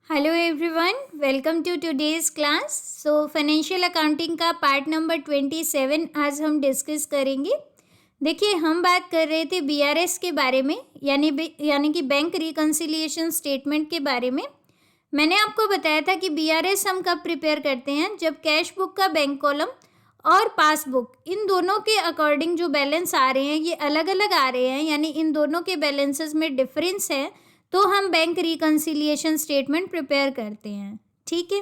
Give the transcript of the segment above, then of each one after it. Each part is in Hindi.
Hello everyone, welcome to today's class. So financial accounting का पार्ट नंबर 27 आज हम डिस्कस करेंगे। देखिए, हम बात कर रहे थे बीआरएस के बारे में, यानी कि बैंक रिकन्सिलिएशन स्टेटमेंट के बारे में। मैंने आपको बताया था कि बीआरएस हम कब प्रिपेयर करते हैं, जब कैश बुक का बैंक कॉलम और पासबुक इन दोनों के अकॉर्डिंग जो बैलेंस आ रहे हैं ये अलग अलग आ रहे हैं, यानी इन दोनों के बैलेंसेस में डिफरेंस है, तो हम बैंक रिकन्सिलिएशन स्टेटमेंट प्रिपेयर करते हैं। ठीक है,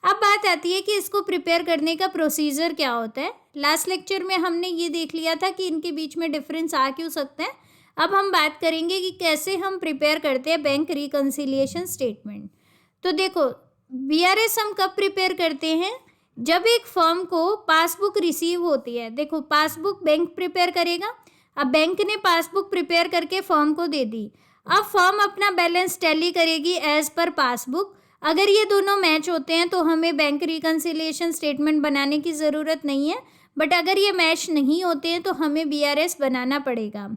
अब बात आती है कि इसको प्रिपेयर करने का प्रोसीजर क्या होता है। लास्ट लेक्चर में हमने ये देख लिया था कि इनके बीच में डिफरेंस आ क्यों सकता है। अब हम बात करेंगे कि कैसे हम प्रिपेयर करते हैं बैंक रिकन्सिलिएशन स्टेटमेंट। तो देखो, बीआरएस हम कब प्रिपेयर करते हैं, जब एक फर्म को पासबुक रिसीव होती है। देखो, पासबुक बैंक प्रिपेयर करेगा। अब बैंक ने पासबुक प्रिपेयर करके फर्म को दे दी। अब फर्म अपना बैलेंस टैली करेगी एज पर पासबुक। अगर ये दोनों मैच होते हैं तो हमें बैंक रिकन्सिलिएशन स्टेटमेंट बनाने की ज़रूरत नहीं है, बट अगर ये मैच नहीं होते हैं तो हमें बीआरएस बनाना पड़ेगा।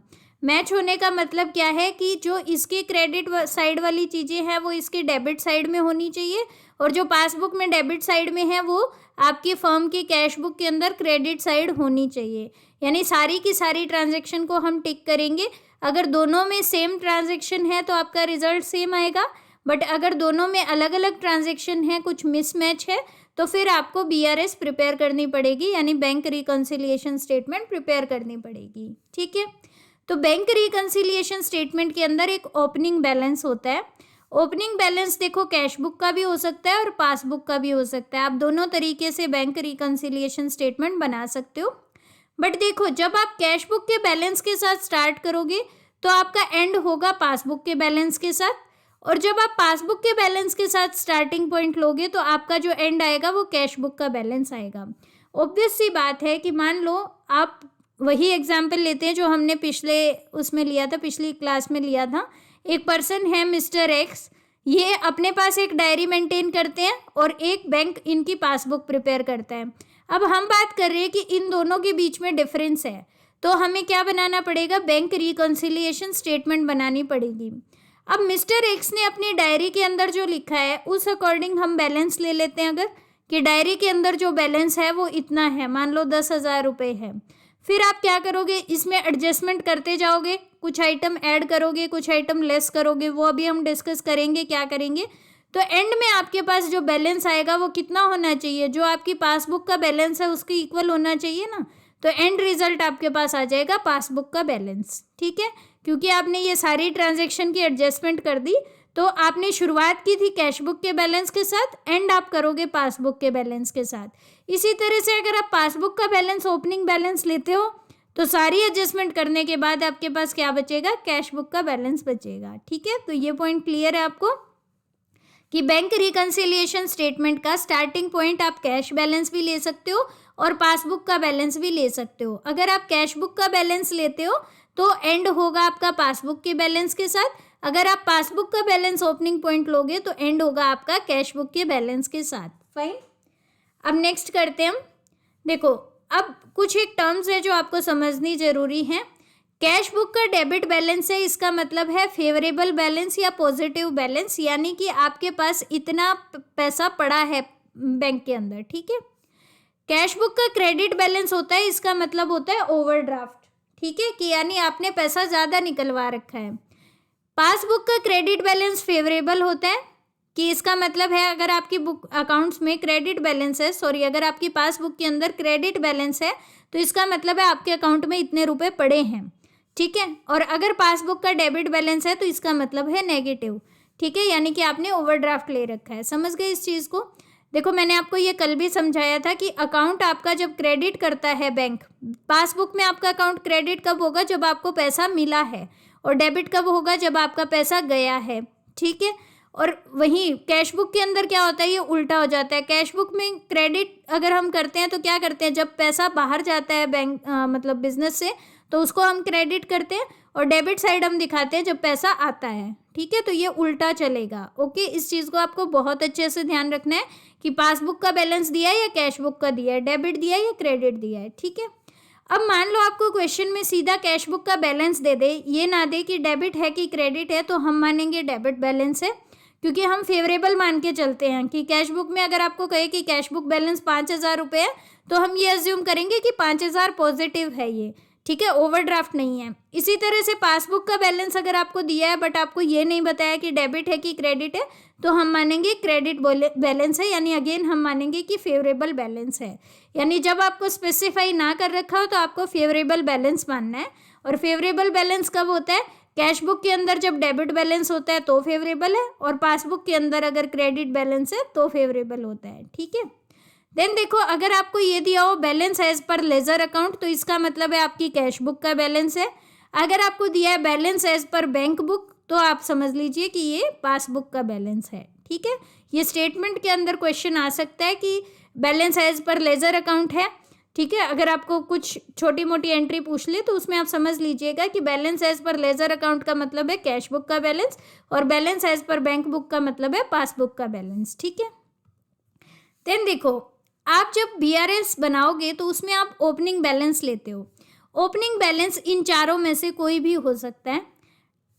मैच होने का मतलब क्या है कि जो इसके क्रेडिट साइड वाली चीज़ें हैं वो इसके डेबिट साइड में होनी चाहिए, और जो पासबुक में डेबिट साइड में है वो आपकी फर्म की कैश बुक के अंदर क्रेडिट साइड होनी चाहिए। यानी सारी की सारी ट्रांजैक्शन को हम टिक करेंगे। अगर दोनों में सेम ट्रांजैक्शन है तो आपका रिजल्ट सेम आएगा, बट अगर दोनों में अलग अलग ट्रांजैक्शन है, कुछ मिसमैच है, तो फिर आपको बीआरएस प्रिपेयर करनी पड़ेगी, यानी बैंक रिकन्सिलिएशन स्टेटमेंट प्रिपेयर करनी पड़ेगी। ठीक है, तो बैंक रिकन्सिलिएशन स्टेटमेंट के अंदर एक ओपनिंग बैलेंस होता है। ओपनिंग बैलेंस देखो कैश बुक का भी हो सकता है और पासबुक का भी हो सकता है। आप दोनों तरीके से बैंक रिकन्सिलिएशन स्टेटमेंट बना सकते हो। बट देखो, जब आप कैश बुक के बैलेंस के साथ स्टार्ट करोगे तो आपका एंड होगा पासबुक के बैलेंस के साथ, और जब आप पासबुक के बैलेंस के साथ स्टार्टिंग पॉइंट लोगे तो आपका जो एंड आएगा वो कैश बुक का बैलेंस आएगा। ऑब्वियस सी बात है कि मान लो आप वही एग्जाम्पल लेते हैं जो हमने पिछले उसमें लिया था, पिछली क्लास में लिया था। एक पर्सन है मिस्टर एक्स, ये अपने पास एक डायरी मेंटेन करते हैं और एक बैंक इनकी पासबुक प्रिपेयर करता है। अब हम बात कर रहे हैं कि इन दोनों के बीच में डिफरेंस है, तो हमें क्या बनाना पड़ेगा, बैंक रिकन्सिलिएशन स्टेटमेंट बनानी पड़ेगी। अब मिस्टर एक्स ने अपनी डायरी के अंदर जो लिखा है उस अकॉर्डिंग हम बैलेंस ले लेते हैं। अगर कि डायरी के अंदर जो बैलेंस है वो इतना है, मान लो 10,000 रुपये है। फिर आप क्या करोगे, इसमें एडजस्टमेंट करते जाओगे, कुछ आइटम ऐड करोगे, कुछ आइटम लेस करोगे, वो अभी हम डिस्कस करेंगे क्या करेंगे। तो एंड में आपके पास जो बैलेंस आएगा वो कितना होना चाहिए, जो आपकी पासबुक का बैलेंस है उसके इक्वल होना चाहिए ना। तो एंड रिजल्ट आपके पास आ जाएगा पासबुक का बैलेंस। ठीक है, क्योंकि आपने ये सारी ट्रांजैक्शन की एडजस्टमेंट कर दी, तो आपने शुरुआत की थी कैश बुक के बैलेंस के साथ, एंड आप करोगे पासबुक के बैलेंस के साथ। इसी तरह से अगर आप पासबुक का बैलेंस ओपनिंग बैलेंस लेते हो तो सारी एडजस्टमेंट करने के बाद आपके पास क्या बचेगा, कैश बुक का बैलेंस बचेगा। ठीक है, तो ये पॉइंट क्लियर है आपको कि बैंक रिकन्सिलिएशन स्टेटमेंट का स्टार्टिंग पॉइंट आप कैश बैलेंस भी ले सकते हो और पासबुक का बैलेंस भी ले सकते हो। अगर आप कैश बुक का बैलेंस लेते हो तो एंड होगा आपका पासबुक के बैलेंस के साथ। अगर आप पासबुक का बैलेंस ओपनिंग पॉइंट लोगे तो एंड होगा आपका कैश बुक के बैलेंस के साथ। फाइन, अब नेक्स्ट करते हैं हम। देखो, अब कुछ एक टर्म्स है जो आपको समझनी जरूरी है। कैश बुक का डेबिट बैलेंस है, इसका मतलब है फेवरेबल बैलेंस या पॉजिटिव बैलेंस, यानी कि आपके पास इतना पैसा पड़ा है बैंक के अंदर। ठीक है, कैश बुक का क्रेडिट बैलेंस होता है, इसका मतलब होता है ओवरड्राफ्ट। ठीक है, कि यानी आपने पैसा ज़्यादा निकलवा रखा है। पासबुक का क्रेडिट बैलेंस फेवरेबल होता है, कि इसका मतलब है अगर आपकी बुक अकाउंट्स में क्रेडिट बैलेंस है, अगर आपकी पासबुक के अंदर क्रेडिट बैलेंस है तो इसका मतलब है आपके अकाउंट में इतने रुपए पड़े हैं। ठीक है, और अगर पासबुक का डेबिट बैलेंस है तो इसका मतलब है नेगेटिव। ठीक है, यानी कि आपने ओवरड्राफ्ट ले रखा है। समझ गए इस चीज़ को। देखो, मैंने आपको ये कल भी समझाया था कि अकाउंट आपका जब क्रेडिट करता है बैंक, पासबुक में आपका अकाउंट क्रेडिट कब होगा, जब आपको पैसा मिला है, और डेबिट कब होगा, जब आपका पैसा गया है। ठीक है, और वहीं कैश बुक के अंदर क्या होता है, ये उल्टा हो जाता है। कैश बुक में क्रेडिट अगर हम करते हैं तो क्या करते हैं, जब पैसा बाहर जाता है बैंक मतलब बिजनेस से, तो उसको हम क्रेडिट करते हैं, और डेबिट साइड हम दिखाते हैं जब पैसा आता है। ठीक है, तो ये उल्टा चलेगा। ओके, इस चीज़ को आपको बहुत अच्छे से ध्यान रखना है कि पासबुक का बैलेंस दिया है या कैश बुक का दिया है, डेबिट दिया है या क्रेडिट दिया है। ठीक है, अब मान लो आपको क्वेश्चन में सीधा कैश बुक का बैलेंस दे दे, ये ना दे कि डेबिट है कि क्रेडिट है, तो हम मानेंगे डेबिट बैलेंस है, क्योंकि हम फेवरेबल मान के चलते हैं कि कैश बुक में अगर आपको कहे कि कैश बुक बैलेंस 5,000 रुपये है तो हम ये अज्यूम करेंगे कि 5,000 पॉजिटिव है ये, ठीक है, ओवरड्राफ्ट नहीं है। इसी तरह से पासबुक का बैलेंस अगर आपको दिया है बट आपको ये नहीं बताया कि डेबिट है कि क्रेडिट है, तो हम मानेंगे क्रेडिट बैलेंस है, यानी अगेन हम मानेंगे कि फेवरेबल बैलेंस है। यानी जब आपको स्पेसिफाई ना कर रखा हो तो आपको फेवरेबल बैलेंस मानना है। और फेवरेबल बैलेंस कब होता है? कैश बुक के अंदर जब डेबिट बैलेंस होता है तो फेवरेबल है, और पासबुक के अंदर अगर क्रेडिट बैलेंस है तो फेवरेबल होता है, ठीक है। देन देखो, अगर आपको ये दिया हो balance as per ledger account, तो इसका मतलब है आपकी कैश बुक का बैलेंस है। अगर आपको दिया है balance as per bank book, तो आप समझ लीजिए कि ये पासबुक का बैलेंस है, ठीक है। ये स्टेटमेंट के अंदर क्वेश्चन आ सकता है कि balance as per ledger account है, ठीक है। अगर आपको कुछ छोटी मोटी एंट्री पूछ ले तो उसमें आप समझ लीजिएगा कि balance as per ledger account का मतलब है कैश बुक का बैलेंस, और balance as per bank book का मतलब है पासबुक का बैलेंस, ठीक है। देन देखो, आप जब बीआरएस बनाओगे तो उसमें आप ओपनिंग बैलेंस लेते हो। ओपनिंग बैलेंस इन चारों में से कोई भी हो सकता है।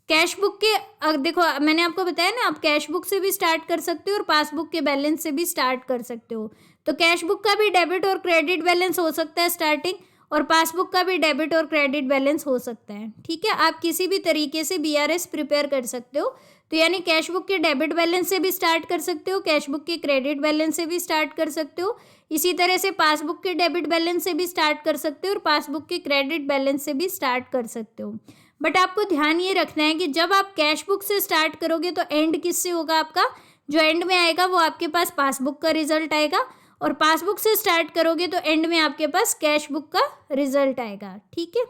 कैश बुक के देखो, मैंने आपको बताया ना, आप कैश बुक से भी स्टार्ट कर सकते हो और पासबुक के बैलेंस से भी स्टार्ट कर सकते हो। तो कैश बुक का भी डेबिट और क्रेडिट बैलेंस हो सकता है स्टार्टिंग, और पासबुक का भी डेबिट और क्रेडिट बैलेंस हो सकता है, ठीक है। आप किसी भी तरीके से बीआरएस प्रिपेयर कर सकते हो। तो यानी कैश बुक के डेबिट बैलेंस से भी स्टार्ट कर सकते हो, कैश बुक के क्रेडिट बैलेंस से भी स्टार्ट कर सकते हो, इसी तरह से पासबुक के डेबिट बैलेंस से भी स्टार्ट कर सकते हो, और पासबुक के क्रेडिट बैलेंस से भी स्टार्ट कर सकते हो। बट आपको ध्यान ये रखना है कि जब आप कैश बुक से स्टार्ट करोगे तो एंड किससे होगा आपका? जो एंड में आएगा वो आपके पास पासबुक का रिजल्ट आएगा, और पासबुक से स्टार्ट करोगे तो एंड में आपके पास कैश बुक का रिजल्ट आएगा, ठीक है।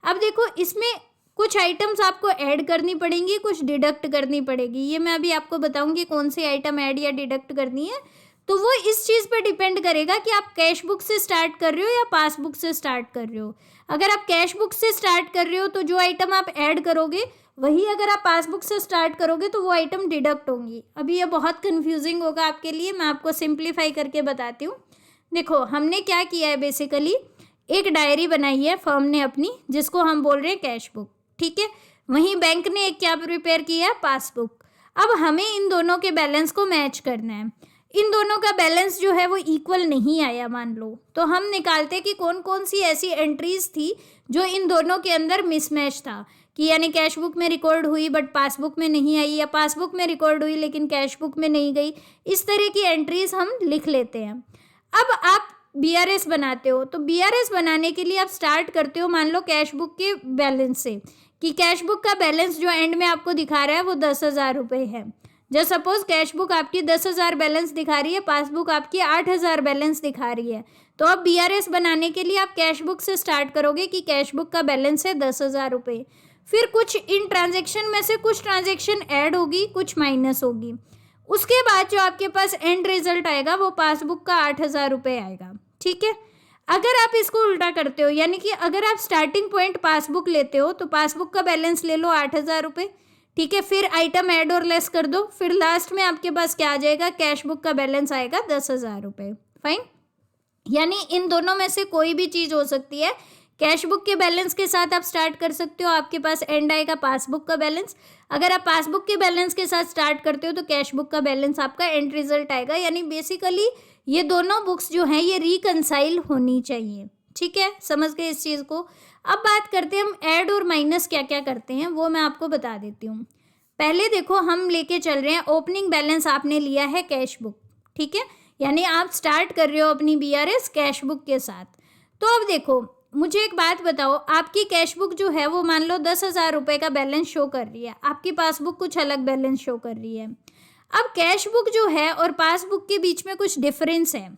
अब देखो, इसमें कुछ आइटम्स आपको ऐड करनी पड़ेंगी, कुछ डिडक्ट करनी पड़ेगी। ये मैं अभी आपको बताऊंगी कौन सी आइटम ऐड या डिडक्ट करनी है। तो वो इस चीज़ पर डिपेंड करेगा कि आप कैश बुक से स्टार्ट कर रहे हो या पासबुक से स्टार्ट कर रहे हो। अगर आप कैश बुक से स्टार्ट कर रहे हो तो जो आइटम आप ऐड करोगे वही अगर आप पासबुक से स्टार्ट करोगे तो वो आइटम डिडक्ट होंगी। अभी ये बहुत कंफ्यूजिंग होगा आपके लिए, मैं आपको सिंप्लीफाई करके बताती हूँ। देखो, हमने क्या किया है, बेसिकली एक डायरी बनाई है फर्म ने अपनी, जिसको हम बोल रहे हैं कैश बुक, ठीक है। वहीं बैंक ने एक क्या प्रिपेयर किया है? पासबुक। अब हमें इन दोनों के बैलेंस को मैच करना है। इन दोनों का बैलेंस जो है वो इक्वल नहीं आया मान लो, तो हम निकालते कि कौन कौन सी ऐसी एंट्रीज थी जो इन दोनों के अंदर मिसमैच था, कि यानी कैश बुक में रिकॉर्ड हुई बट पासबुक में नहीं आई, या पासबुक में रिकॉर्ड हुई लेकिन कैश बुक में नहीं गई। इस तरह की एंट्रीज हम लिख लेते हैं। अब आप बीआरएस बनाते हो, तो बीआरएस बनाने के लिए आप स्टार्ट करते हो मान लो कैश बुक के बैलेंस से, कि कैश बुक का बैलेंस जो एंड में आपको दिखा रहा है वो 10,000 रुपये है। जब सपोज कैश बुक आपकी 10,000 बैलेंस दिखा रही है, पासबुक आपकी 8,000 बैलेंस दिखा रही है, तो अब बीआरएस बनाने के लिए आप कैश बुक से स्टार्ट करोगे कि कैश बुक का बैलेंस है 10,000 रुपये। फिर कुछ इन ट्रांजेक्शन में से कुछ ट्रांजेक्शन ऐड होगी, कुछ माइनस होगी। उसके बाद जो आपके पास एंड रिजल्ट आएगा वो पासबुक का 8,000 रुपये आएगा, ठीक है। अगर आप इसको उल्टा करते हो, यानी कि अगर आप स्टार्टिंग पॉइंट पासबुक लेते हो तो पासबुक का बैलेंस ले लो 8,000 रुपये, ठीक है। फिर आइटम ऐड और लेस कर दो, फिर लास्ट में आपके पास क्या आ जाएगा? कैश बुक का बैलेंस आएगा 10,000 रुपये, फाइन। यानी इन दोनों में से कोई भी चीज़ हो सकती है। कैश बुक के बैलेंस के साथ आप स्टार्ट कर सकते हो, आपके पास एंड आएगा पासबुक का बैलेंस। अगर आप पासबुक के बैलेंस के साथ स्टार्ट करते हो तो कैश बुक का बैलेंस आपका एंड रिजल्ट आएगा। यानी बेसिकली ये दोनों बुक्स जो हैं ये रिकंसाइल होनी चाहिए, ठीक है। समझ गए इस चीज़ को? अब बात करते हैं हम ऐड और माइनस क्या क्या करते हैं, वो मैं आपको बता देती हूँ। पहले देखो, हम लेके चल रहे हैं ओपनिंग बैलेंस आपने लिया है कैश बुक, ठीक है। यानी आप स्टार्ट कर रहे हो अपनी बीआरएस कैश बुक के साथ। तो अब देखो, मुझे एक बात बताओ, आपकी कैश बुक जो है वो मान लो 10,000 रुपये का बैलेंस शो कर रही है, आपकी पासबुक कुछ अलग बैलेंस शो कर रही है। अब कैश बुक जो है और पासबुक के बीच में कुछ डिफरेंस है,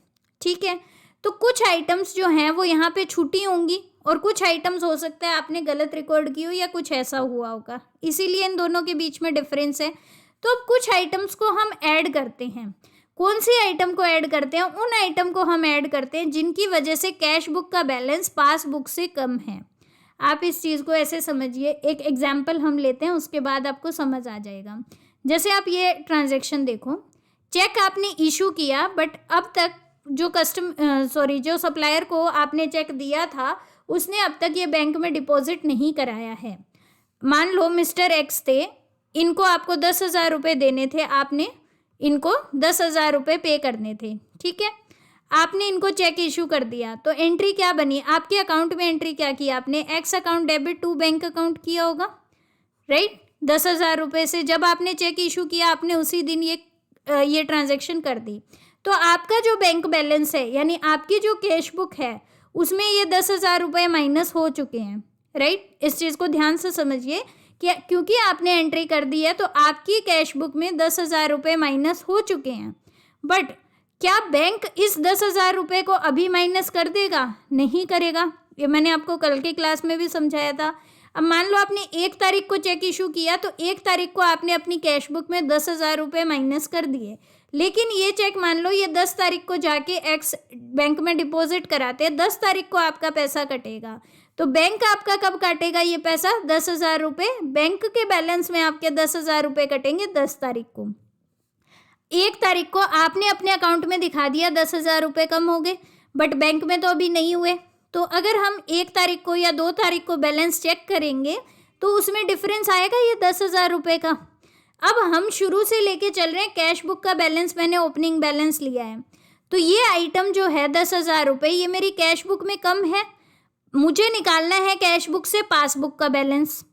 ठीक है। तो कुछ आइटम्स जो हैं वो यहाँ पे छूटी होंगी, और कुछ आइटम्स हो सकता है आपने गलत रिकॉर्ड की हो या कुछ ऐसा हुआ होगा, इसीलिए इन दोनों के बीच में डिफरेंस है। तो अब कुछ आइटम्स को हम ऐड करते हैं। कौन सी आइटम को ऐड करते हैं? उन आइटम को हम ऐड करते हैं जिनकी वजह से कैश बुक का बैलेंस पासबुक से कम है। आप इस चीज़ को ऐसे समझिए, एक एग्जाम्पल हम लेते हैं, उसके बाद आपको समझ आ जाएगा। जैसे आप ये ट्रांजैक्शन देखो, चेक आपने इशू किया बट अब तक जो सप्लायर को आपने चेक दिया था उसने अब तक ये बैंक में डिपॉजिट नहीं कराया है। मान लो मिस्टर एक्स थे, इनको आपको 10,000 रुपये देने थे, आपने इनको 10,000 रुपये पे करने थे, ठीक है। आपने इनको चेक इशू कर दिया, तो एंट्री क्या बनी आपके अकाउंट में? एंट्री क्या की आपने? X account debit to bank account किया होगा, राइट। 10,000 रुपये से जब आपने चेक इशू किया, आपने उसी दिन ये ट्रांजैक्शन कर दी। तो आपका जो बैंक बैलेंस है, यानी आपकी जो कैश बुक है, उसमें ये 10,000 रुपये माइनस हो चुके हैं, राइट। इस चीज़ को ध्यान से समझिए कि क्योंकि आपने एंट्री कर दी है, तो आपकी कैश बुक में 10,000 रुपये माइनस हो चुके हैं। बट क्या बैंक इस 10,000 रुपये को अभी माइनस कर देगा? नहीं करेगा। ये मैंने आपको कल की क्लास में भी समझाया था। अब मान लो आपने 1 तारीख को चेक इशू किया, तो 1 तारीख को आपने अपनी कैश बुक में 10,000 रुपये माइनस कर दिए, लेकिन ये चेक मान लो ये 10 तारीख को जाके एक्स बैंक में डिपॉजिट कराते हैं, 10 तारीख को आपका पैसा कटेगा। तो बैंक आपका कब काटेगा ये पैसा? 10,000 रुपये बैंक के बैलेंस में आपके 10,000 रुपये कटेंगे 10 तारीख को। 1 तारीख को आपने अपने अकाउंट में दिखा दिया 10,000 रुपये कम हो गए, बट बैंक में तो अभी नहीं हुए। तो अगर हम 1 तारीख को या 2 तारीख को बैलेंस चेक करेंगे, तो उसमें डिफरेंस आएगा ये 10,000 रुपये का। अब हम शुरू से लेके चल रहे हैं, कैश बुक का बैलेंस मैंने ओपनिंग बैलेंस लिया है, तो ये आइटम जो है 10,000 रुपये, ये मेरी कैश बुक में कम है। मुझे निकालना है कैश बुक से पासबुक का बैलेंस।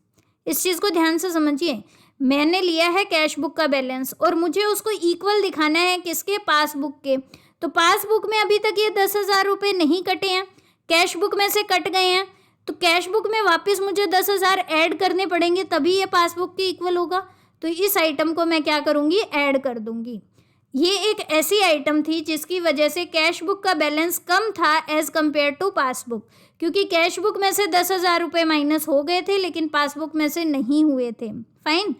इस चीज़ को ध्यान से समझिए, मैंने लिया है कैश बुक का बैलेंस और मुझे उसको इक्वल दिखाना है किसके? पासबुक के। तो पासबुक में अभी तक ये 10,000 रुपये नहीं कटे हैं, कैश बुक में से कट गए हैं, तो कैश बुक में वापस मुझे 10,000 ऐड करने पड़ेंगे, तभी ये पासबुक के इक्वल होगा। तो इस आइटम को मैं क्या करूँगी? ऐड कर दूँगी। ये एक ऐसी आइटम थी जिसकी वजह से कैश बुक का बैलेंस कम था एज़ कम्पेयर टू पासबुक, क्योंकि कैश बुक में से 10,000 रुपये माइनस हो गए थे, लेकिन पासबुक में से नहीं हुए थे। फाइन।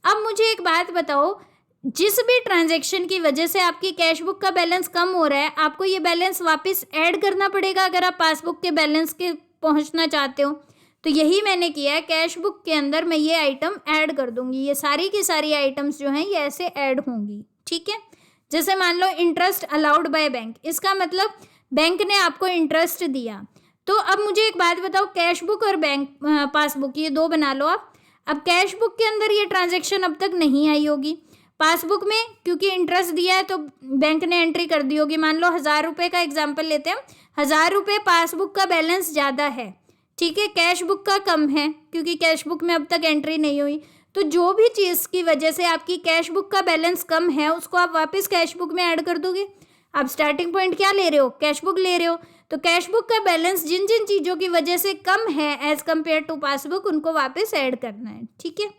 अब मुझे एक बात बताओ, जिस भी ट्रांजैक्शन की वजह से आपकी कैश बुक का बैलेंस कम हो रहा है, आपको ये बैलेंस वापस ऐड करना पड़ेगा अगर आप पासबुक के बैलेंस के पहुंचना चाहते हो। तो यही मैंने किया है, कैश बुक के अंदर मैं ये आइटम ऐड कर दूंगी। ये सारी की सारी आइटम्स जो हैं ये ऐसे ऐड होंगी, ठीक है। जैसे मान लो इंटरेस्ट अलाउड बाय बैंक, इसका मतलब बैंक ने आपको इंटरेस्ट दिया। तो अब मुझे एक बात बताओ, कैश बुक और बैंक पासबुक ये दो बना लो आप। अब कैश बुक के अंदर ये ट्रांजैक्शन अब तक नहीं आई होगी, पासबुक में क्योंकि इंटरेस्ट दिया है तो बैंक ने एंट्री कर दी होगी। मान लो 1,000 रुपये का एग्जाम्पल लेते हैं, 1,000 रुपये पासबुक का बैलेंस ज़्यादा है, ठीक है, कैश बुक का कम है क्योंकि कैश बुक में अब तक एंट्री नहीं हुई। तो जो भी चीज़ की वजह से आपकी कैश बुक का बैलेंस कम है, उसको आप वापस कैश बुक में ऐड कर दोगे। आप स्टार्टिंग पॉइंट क्या ले रहे हो? कैश बुक ले रहे हो, तो कैश बुक का बैलेंस जिन जिन चीज़ों की वजह से कम है एज़ कम्पेयर टू पासबुक, उनको वापस ऐड करना है, ठीक है।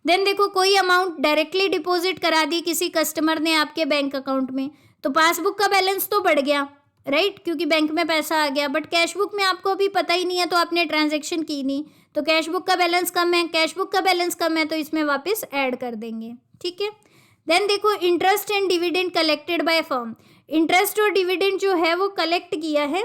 देन देखो, कोई अमाउंट डायरेक्टली डिपॉजिट करा दी किसी कस्टमर ने आपके बैंक अकाउंट में, तो पासबुक का बैलेंस तो बढ़ गया, राइट, क्योंकि बैंक में पैसा आ गया। बट कैश बुक में आपको अभी पता ही नहीं है, तो आपने ट्रांजैक्शन की नहीं, तो कैश बुक का बैलेंस कम है, कैश बुक का बैलेंस कम है, तो इसमें वापस ऐड कर देंगे, ठीक है। देन देखो, interest and dividend collected by firm. Interest और डिविडेंड जो है वो कलेक्ट किया है,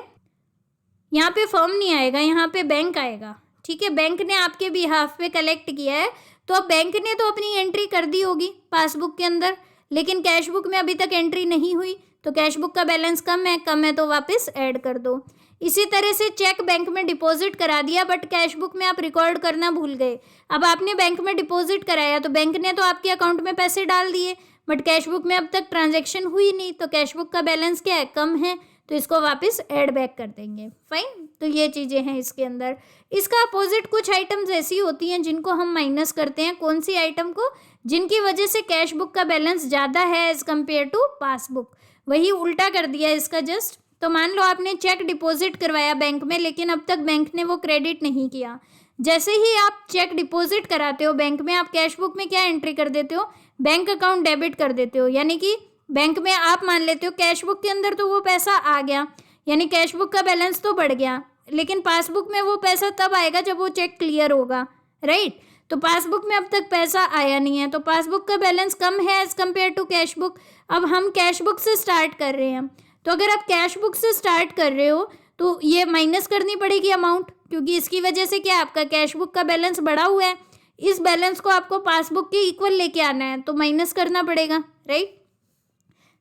यहाँ पे फर्म नहीं आएगा, यहाँ पे बैंक आएगा, ठीक है। बैंक ने आपके बिहाफ पे कलेक्ट किया है, तो अब बैंक ने तो अपनी एंट्री कर दी होगी पासबुक के अंदर, लेकिन कैश बुक में अभी तक एंट्री नहीं हुई, तो कैश बुक का बैलेंस कम है तो वापस ऐड कर दो। इसी तरह से चेक बैंक में डिपॉजिट करा दिया, बट कैश बुक में आप रिकॉर्ड करना भूल गए। अब आपने बैंक में डिपॉजिट कराया, तो बैंक ने तो आपके अकाउंट में पैसे डाल दिए, बट कैश बुक में अब तक ट्रांजैक्शन हुई नहीं, तो कैश बुक का बैलेंस क्या है? कम है, तो इसको वापस ऐड बैक कर देंगे। फाइन। तो ये चीज़ें हैं इसके अंदर। इसका अपोजिट कुछ आइटम्स ऐसी होती हैं जिनको हम माइनस करते हैं। कौन सी आइटम को? जिनकी वजह से कैश बुक का बैलेंस ज़्यादा है एज़ कम्पेयर टू पासबुक। वही उल्टा कर दिया इसका जस्ट। तो मान लो आपने चेक डिपॉजिट करवाया बैंक में, लेकिन अब तक बैंक ने वो क्रेडिट नहीं किया। जैसे ही आप चेक डिपॉजिट कराते हो बैंक में, आप कैश बुक में क्या एंट्री कर देते हो? बैंक अकाउंट डेबिट कर देते हो। यानी कि बैंक में आप मान लेते हो कैश बुक के अंदर तो वो पैसा आ गया, यानी कैश बुक का बैलेंस तो बढ़ गया, लेकिन पासबुक में वो पैसा तब आएगा जब वो चेक क्लियर होगा, राइट। तो पासबुक में अब तक पैसा आया नहीं है, तो पासबुक का बैलेंस कम है as compare to cash book. अब हम कैश बुक से स्टार्ट कर रहे हैं, तो अगर आप कैश बुक से स्टार्ट कर रहे हो तो ये माइनस करनी पड़ेगी अमाउंट, क्योंकि इसकी वजह से क्या आपका कैश बुक का बैलेंस बढ़ा हुआ है। इस बैलेंस को आपको पासबुक के इक्वल लेके आना है, तो माइनस करना पड़ेगा, राइट।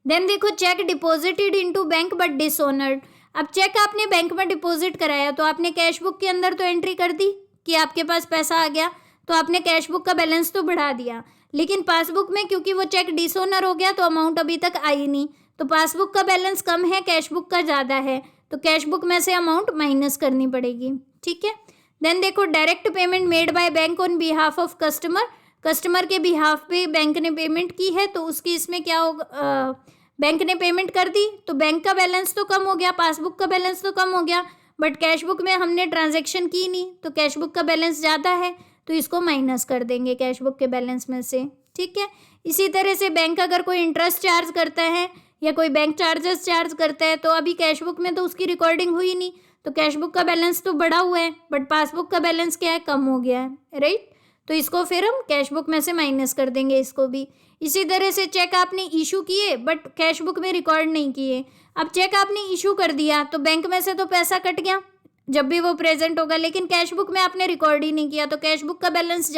देन देखो, check deposited into bank but dishonoured. अब चेक आपने बैंक में डिपॉजिट कराया, तो आपने कैश बुक के अंदर तो एंट्री कर दी कि आपके पास पैसा आ गया, तो आपने कैश बुक का बैलेंस तो बढ़ा दिया, लेकिन पासबुक में क्योंकि वो चेक डिसऑनर हो गया तो अमाउंट अभी तक आई नहीं, तो पासबुक का बैलेंस कम है, कैश बुक का ज़्यादा है, तो कैश बुक में से अमाउंट माइनस करनी पड़ेगी। ठीक है। देन देखो, direct payment made by bank on behalf of customer, customer के बिहाफ पे बैंक ने पेमेंट की है, तो उसकी इसमें क्या होगा, बैंक ने पेमेंट कर दी, तो बैंक का बैलेंस तो कम हो गया, पासबुक का बैलेंस तो कम हो गया, बट कैश बुक में हमने ट्रांजैक्शन की नहीं, तो कैश बुक का बैलेंस ज़्यादा है, तो इसको माइनस कर देंगे कैश बुक के बैलेंस में से। ठीक है। इसी तरह से बैंक अगर कोई इंटरेस्ट चार्ज करता है या कोई बैंक चार्जेस चार्ज करता है, तो अभी कैश बुक में तो उसकी रिकॉर्डिंग हुई नहीं, तो कैश बुक का बैलेंस तो बढ़ा हुआ है, बट पासबुक का बैलेंस क्या है, कम हो गया है, राइट। तो इसको फिर हम कैश बुक में से माइनस कर देंगे इसको भी। इसी तरह से चेक आपने इशू किए बट कैश बुक में रिकॉर्ड नहीं किए। अब चेक आपने इशू कर दिया तो बैंक में से तो पैसा कट गया जब भी वो प्रेजेंट होगा, लेकिन कैश बुक में आपने रिकॉर्ड ही नहीं किया, तो कैश बुक का बैलेंस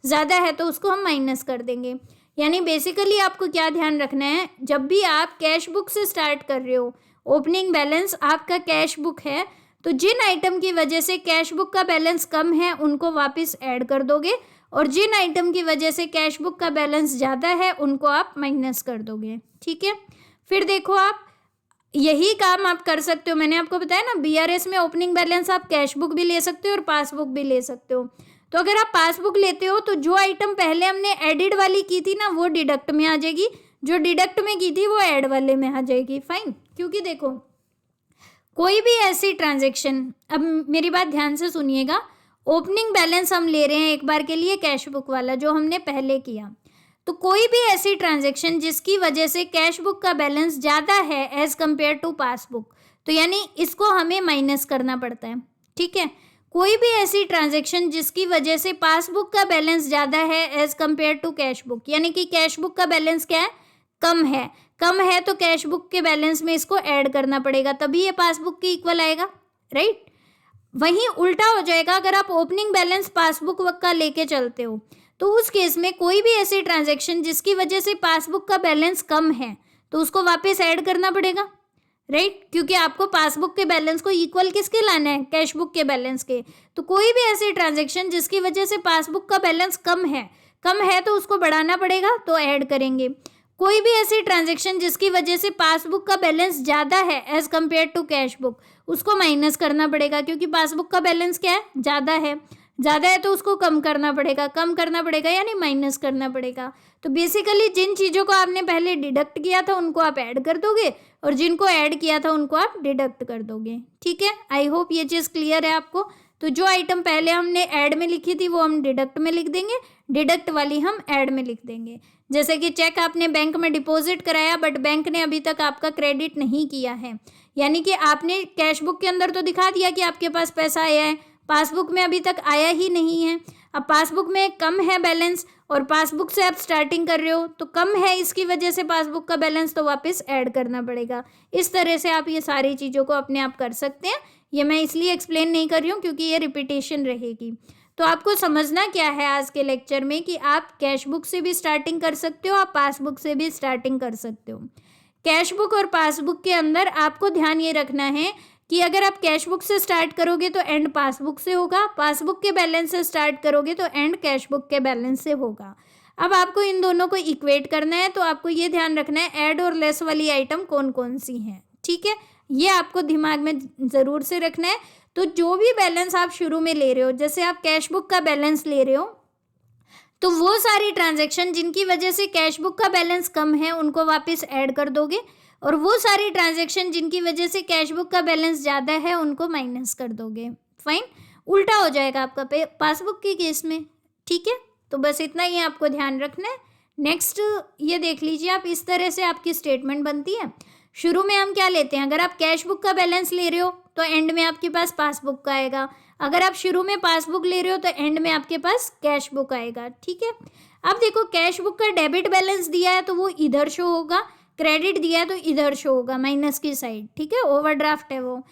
ज़्यादा है तो उसको हम माइनस कर देंगे। यानी बेसिकली आपको क्या ध्यान रखना है, जब भी आप कैश बुक से स्टार्ट कर रहे हो, ओपनिंग बैलेंस आपका कैश बुक है, तो जिन आइटम की वजह से कैश बुक का बैलेंस कम है उनको वापस ऐड कर दोगे, और जिन आइटम की वजह से कैश बुक का बैलेंस ज़्यादा है उनको आप माइनस कर दोगे। ठीक है। फिर देखो, आप यही काम आप कर सकते हो, मैंने आपको बताया ना, बीआरएस में ओपनिंग बैलेंस आप कैश बुक भी ले सकते हो और पासबुक भी ले सकते हो। तो अगर आप पासबुक लेते हो तो जो आइटम पहले हमने एडिड वाली की थी ना, वो डिडक्ट में आ जाएगी, जो डिडक्ट में की थी वो ऐड वाले में आ जाएगी। फाइन। क्योंकि देखो, कोई भी ऐसी ट्रांजैक्शन, अब मेरी बात ध्यान से सुनिएगा, ओपनिंग बैलेंस हम ले रहे हैं एक बार के लिए कैश बुक वाला जो हमने पहले किया, तो कोई भी ऐसी ट्रांजैक्शन जिसकी वजह से कैश बुक का बैलेंस ज़्यादा है एज़ कम्पेयर टू पासबुक, तो यानी इसको हमें माइनस करना पड़ता है। ठीक है। कोई भी ऐसी ट्रांजैक्शन जिसकी वजह से पासबुक का बैलेंस ज़्यादा है as compare to cash book, यानी कि कैश बुक का बैलेंस क्या है, कम है तो कैश बुक के बैलेंस में इसको ऐड करना पड़ेगा, तभी ये पासबुक के इक्वल आएगा, राइट। वहीं उल्टा हो जाएगा, अगर आप ओपनिंग बैलेंस पासबुक का लेके चलते हो तो उस केस में कोई भी ऐसी ट्रांजैक्शन जिसकी वजह से पासबुक का बैलेंस कम है तो उसको वापस ऐड करना पड़ेगा, राइट। क्योंकि आपको पासबुक के बैलेंस को इक्वल किसके लाना है, कैश बुक के बैलेंस के। तो कोई भी ऐसी ट्रांजैक्शन जिसकी वजह से पासबुक का बैलेंस कम है तो उसको बढ़ाना पड़ेगा, तो ऐड करेंगे। कोई भी ऐसी ट्रांजैक्शन जिसकी वजह से पासबुक का बैलेंस ज़्यादा है as compare to cash book, उसको माइनस करना पड़ेगा, क्योंकि पासबुक का बैलेंस क्या है, ज़्यादा है तो उसको कम करना पड़ेगा यानी माइनस करना पड़ेगा। तो बेसिकली जिन चीज़ों को आपने पहले डिडक्ट किया था उनको आप ऐड कर दोगे, और जिनको ऐड किया था उनको आप डिडक्ट कर दोगे। ठीक है। आई होप ये चीज़ क्लियर है आपको। तो जो आइटम पहले हमने ऐड में लिखी थी वो हम डिडक्ट में लिख देंगे, डिडक्ट वाली हम ऐड में लिख देंगे। जैसे कि चेक आपने बैंक में डिपॉजिट कराया बट बैंक ने अभी तक आपका क्रेडिट नहीं किया है, यानी कि आपने कैश बुक के अंदर तो दिखा दिया कि आपके पास पैसा आया है, पासबुक में अभी तक आया ही नहीं है। अब पासबुक में कम है बैलेंस और पासबुक से आप स्टार्टिंग कर रहे हो तो कम है, इसकी वजह से पासबुक का बैलेंस तो वापस ऐड करना पड़ेगा। इस तरह से आप ये सारी चीज़ों को अपने आप कर सकते हैं। ये मैं इसलिए एक्सप्लेन नहीं कर रही हूँ क्योंकि ये रिपीटेशन रहेगी। तो आपको समझना क्या है आज के लेक्चर में कि आप कैश बुक से भी स्टार्टिंग कर सकते हो, आप पासबुक से भी स्टार्टिंग कर सकते हो। कैश बुक और पासबुक के अंदर आपको ध्यान ये रखना है कि अगर आप कैश बुक से स्टार्ट करोगे तो एंड पासबुक से होगा, पासबुक के बैलेंस से स्टार्ट करोगे तो एंड कैश बुक के बैलेंस से होगा। अब आपको इन दोनों को इक्वेट करना है, तो आपको ये ध्यान रखना है ऐड और लेस वाली आइटम कौन कौन सी हैं। ठीक है, ये आपको दिमाग में ज़रूर से रखना है। तो जो भी बैलेंस आप शुरू में ले रहे हो, जैसे आप कैश बुक का बैलेंस ले रहे हो, तो वो सारी ट्रांजैक्शन जिनकी वजह से कैश बुक का बैलेंस कम है उनको वापस ऐड कर दोगे, और वो सारी ट्रांजैक्शन जिनकी वजह से कैश बुक का बैलेंस ज़्यादा है उनको माइनस कर दोगे। फाइन, उल्टा हो जाएगा आपका पासबुक के केस में। ठीक है, तो बस इतना ही आपको ध्यान रखना है। नेक्स्ट ये देख लीजिए आप, इस तरह से आपकी स्टेटमेंट बनती है। शुरू में हम क्या लेते हैं, अगर आप कैश बुक का बैलेंस ले रहे हो तो एंड में आपके पास पासबुक का आएगा, अगर आप शुरू में पासबुक ले रहे हो तो एंड में आपके पास कैश बुक आएगा। ठीक है, अब देखो कैश बुक का डेबिट बैलेंस दिया है तो वो इधर शो होगा, क्रेडिट दिया है तो इधर शो होगा माइनस की साइड। ठीक है, ओवरड्राफ्ट है वो।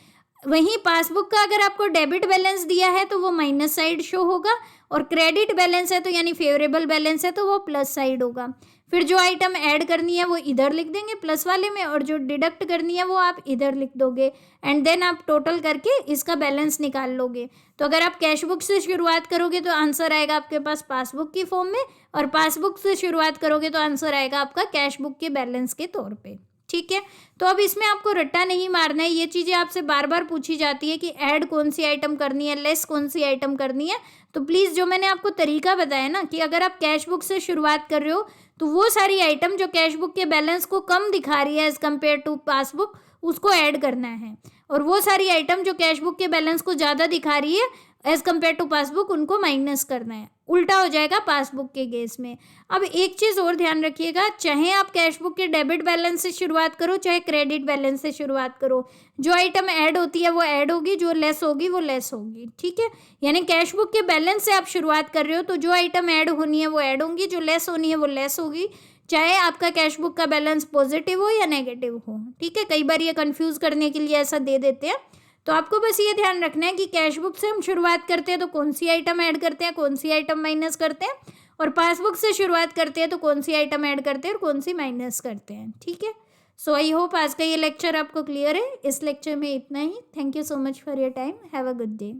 वहीं पासबुक का अगर आपको डेबिट बैलेंस दिया है तो वो माइनस साइड शो होगा, और क्रेडिट बैलेंस है तो यानी फेवरेबल बैलेंस है तो वो प्लस साइड होगा। फिर जो आइटम ऐड करनी है वो इधर लिख देंगे प्लस वाले में, और जो डिडक्ट करनी है वो आप इधर लिख दोगे, एंड देन आप टोटल करके इसका बैलेंस निकाल लोगे। तो अगर आप कैश बुक से शुरुआत करोगे तो आंसर आएगा आपके पास पासबुक की फॉर्म में, और पासबुक से शुरुआत करोगे तो आंसर आएगा आपका कैश बुक के बैलेंस के तौर पे। ठीक है, तो अब इसमें आपको रट्टा नहीं मारना है। ये चीज़ें आपसे बार बार पूछी जाती है कि ऐड कौन सी आइटम करनी है, लेस कौन सी आइटम करनी है। तो प्लीज़ जो मैंने आपको तरीका बताया ना कि अगर आप कैश बुक से शुरुआत कर रहे हो तो वो सारी आइटम जो कैश बुक के बैलेंस को कम दिखा रही है एज़ कम्पेयर टू पासबुक, उसको ऐड करना है, और वो सारी आइटम जो कैश बुक के बैलेंस को ज़्यादा दिखा रही है एज़ कम्पेयर टू पासबुक, उनको माइनस करना है। उल्टा हो जाएगा पासबुक के केस में। अब एक चीज़ और ध्यान रखिएगा, चाहे आप कैश बुक के डेबिट बैलेंस से शुरुआत करो चाहे क्रेडिट बैलेंस से शुरुआत करो, जो आइटम ऐड होती है वो ऐड होगी, जो लेस होगी वो लेस होगी। ठीक है, यानी कैश बुक के बैलेंस से आप शुरुआत कर रहे हो तो जो आइटम ऐड होनी है वो ऐड होंगी, जो लेस होनी है वो लेस होगी, चाहे आपका कैश बुक का बैलेंस पॉजिटिव हो या नेगेटिव हो। ठीक है, कई बार ये कंफ्यूज करने के लिए ऐसा दे देते हैं। तो आपको बस ये ध्यान रखना है कि कैश बुक से हम शुरुआत करते हैं तो कौन सी आइटम ऐड करते हैं, कौन सी आइटम माइनस करते हैं, और पासबुक से शुरुआत करते हैं तो कौन सी आइटम ऐड करते हैं और कौन सी माइनस करते हैं। ठीक है, सो आई होप आज का ये लेक्चर आपको क्लियर है। इस लेक्चर में इतना ही। Thank you so much for your time. Have a good day.